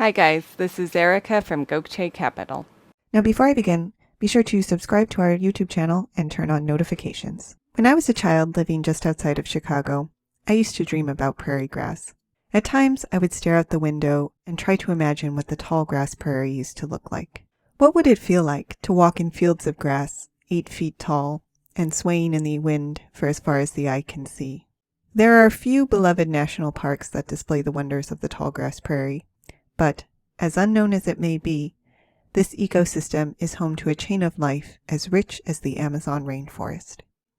Hi guys, this is Erica from Gokce Capital. Now before I begin, be sure to subscribe to our YouTube channel and turn on notifications. When I was a child living just outside of Chicago, I used to dream about prairie grass. At times, I would stare out the window and try to imagine what the tall grass prairie used to look like. What would it feel like to walk in fields of grass 8 feet tall and swaying in the wind for as far as the eye can see? There are a few beloved national parks that display the wonders of the tall grass prairie, but, as unknown as it may be, this ecosystem is home to a chain of life as rich as the Amazon rainforest.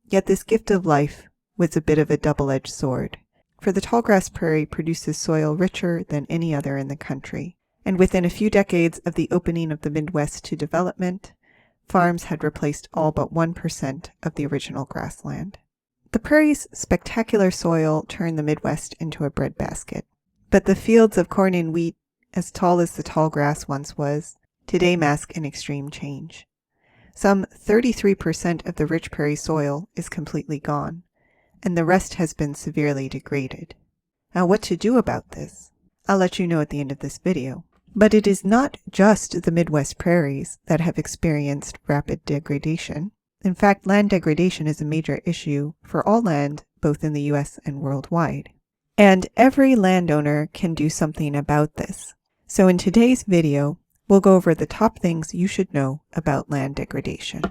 Yet this gift of life was a bit of a double-edged sword, for the tallgrass prairie produces soil richer than any other in the country, and within a few decades of the opening of the Midwest to development, farms had replaced all but 1% of the original grassland. The prairie's spectacular soil turned the Midwest into a breadbasket, but the fields of corn and wheat, as tall as the tall grass once was, today mask an extreme change. Some 33% of the rich prairie soil is completely gone, and the rest has been severely degraded. Now, what to do about this? I'll let you know at the end of this video. But it is not just the Midwest prairies that have experienced rapid degradation. In fact, land degradation is a major issue for all land, both in the US and worldwide. And every landowner can do something about this. So in today's video, we'll go over the top things you should know about land degradation.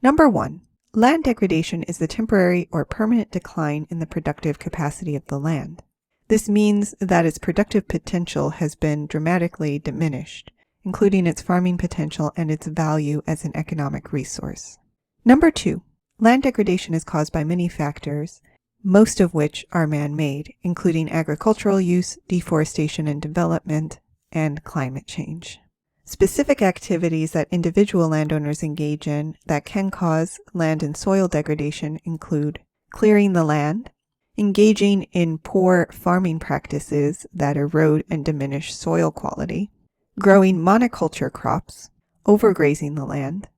Number 1. Land degradation is the temporary or permanent decline in the productive capacity of the land. This means that its productive potential has been dramatically diminished, including its farming potential and its value as an economic resource. Number 2. Land degradation is caused by many factors, most of which are man-made, including agricultural use, deforestation and development, and climate change. Specific activities that individual landowners engage in that can cause land and soil degradation include clearing the land, engaging in poor farming practices that erode and diminish soil quality, growing monoculture crops, overgrazing the land,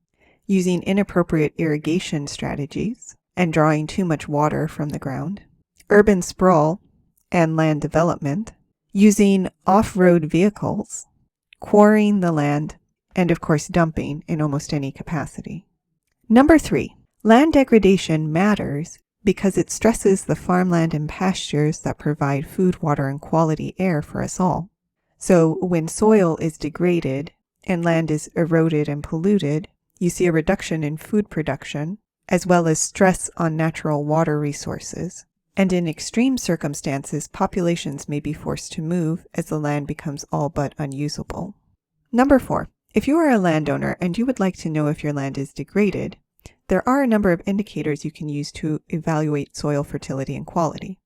using inappropriate irrigation strategies, and drawing too much water from the ground, urban sprawl and land development, using off-road vehicles, quarrying the land, and of course dumping in almost any capacity. Number 3. Land degradation matters because it stresses the farmland and pastures that provide food, water, and quality air for us all. So when soil is degraded and land is eroded and polluted, you see a reduction in food production, as well as stress on natural water resources. And in extreme circumstances, populations may be forced to move as the land becomes all but unusable. Number 4. If you are a landowner and you would like to know if your land is degraded, there are a number of indicators you can use to evaluate soil fertility and quality.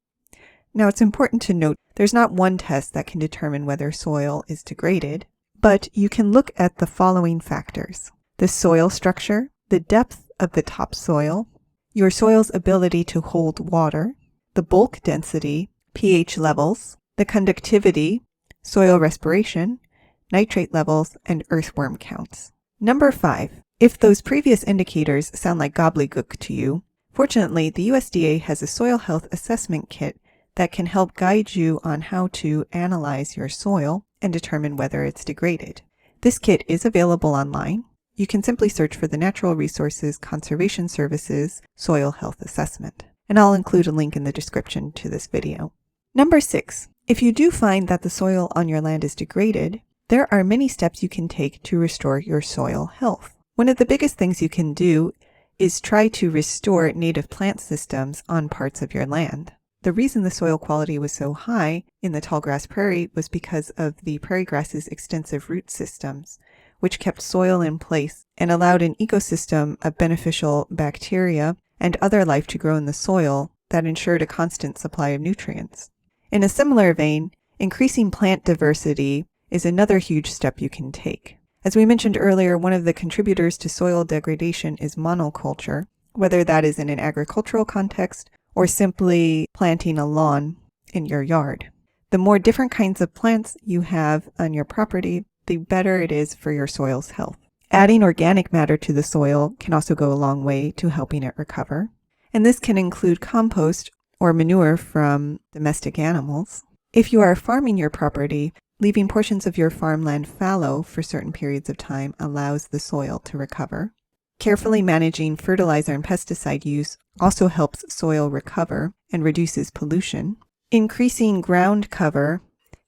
Now, it's important to note there's not one test that can determine whether soil is degraded, but you can look at the following factors: the soil structure, the depth of the topsoil, your soil's ability to hold water, the bulk density, pH levels, the conductivity, soil respiration, nitrate levels, and earthworm counts. Number 5. If those previous indicators sound like gobbledygook to you, fortunately, the USDA has a soil health assessment kit that can help guide you on how to analyze your soil and determine whether it's degraded. This kit is available online. You can simply search for the Natural Resources Conservation Services Soil Health Assessment, and I'll include a link in the description to this video. Number 6. If you do find that the soil on your land is degraded, there are many steps you can take to restore your soil health. One of the biggest things you can do is try to restore native plant systems on parts of your land. The reason the soil quality was so high in the tallgrass prairie was because of the prairie grass's extensive root systems, which kept soil in place and allowed an ecosystem of beneficial bacteria and other life to grow in the soil that ensured a constant supply of nutrients. In a similar vein, increasing plant diversity is another huge step you can take. As we mentioned earlier, one of the contributors to soil degradation is monoculture, whether that is in an agricultural context or simply planting a lawn in your yard. The more different kinds of plants you have on your property, the better it is for your soil's health. Adding organic matter to the soil can also go a long way to helping it recover. And this can include compost or manure from domestic animals. If you are farming your property, Leaving portions of your farmland fallow for certain periods of time allows the soil to recover. Carefully managing fertilizer and pesticide use also helps soil recover and reduces pollution. Increasing ground cover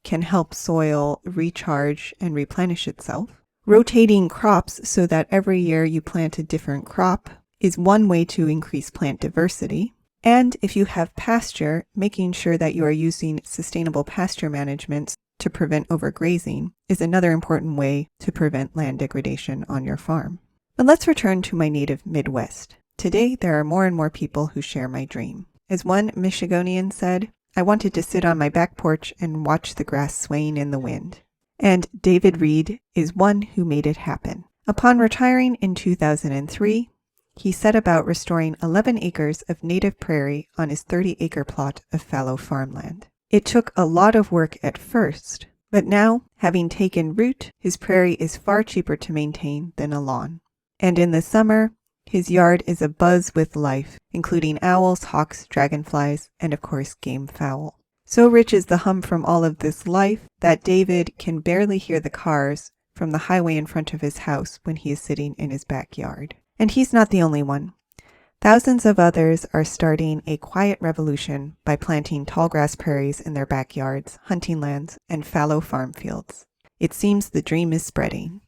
can help soil recharge and replenish itself. Rotating crops so that every year you plant a different crop is one way to increase plant diversity. And if you have pasture, making sure that you are using sustainable pasture management to prevent overgrazing is another important way to prevent land degradation on your farm. But let's return to my native Midwest. Today, there are more and more people who share my dream. As one Michigonian said, I wanted to sit on my back porch and watch the grass swaying in the wind. And David Reed is one who made it happen. Upon retiring in 2003, he set about restoring 11 acres of native prairie on his 30-acre plot of fallow farmland. It took a lot of work at first, but now, having taken root, his prairie is far cheaper to maintain than a lawn. And in the summer, his yard is abuzz with life, including owls, hawks, dragonflies, and of course game fowl. So rich is the hum from all of this life that David can barely hear the cars from the highway in front of his house when he is sitting in his backyard. And he's not the only one. Thousands of others are starting a quiet revolution by planting tallgrass prairies in their backyards, hunting lands, and fallow farm fields. It seems the dream is spreading.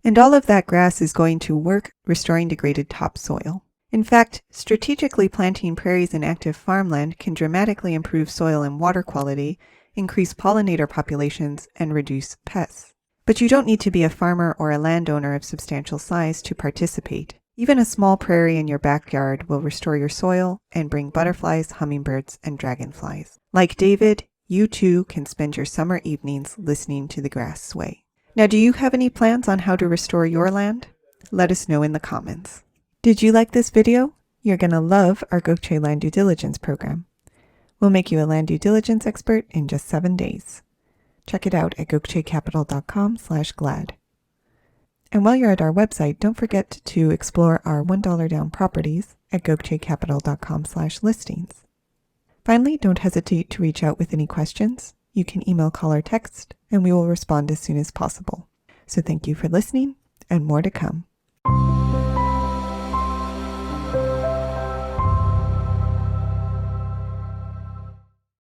And all of that grass is going to work restoring degraded topsoil. In fact, strategically planting prairies in active farmland can dramatically improve soil and water quality, increase pollinator populations, and reduce pests. But you don't need to be a farmer or a landowner of substantial size to participate. Even a small prairie in your backyard will restore your soil and bring butterflies, hummingbirds, and dragonflies. Like David, you too can spend your summer evenings listening to the grass sway. Now, do you have any plans on how to restore your land? Let us know in the comments. Did you like this video? You're going to love our Gokce Land Due Diligence program. We'll make you a land due diligence expert in just 7 days. Check it out at gokcecapital.com/glad. And while you're at our website, don't forget to explore our $1 down properties at gokcecapital.com/listings. Finally, don't hesitate to reach out with any questions. You can email, call, or text, and we will respond as soon as possible. So thank you for listening, and more to come.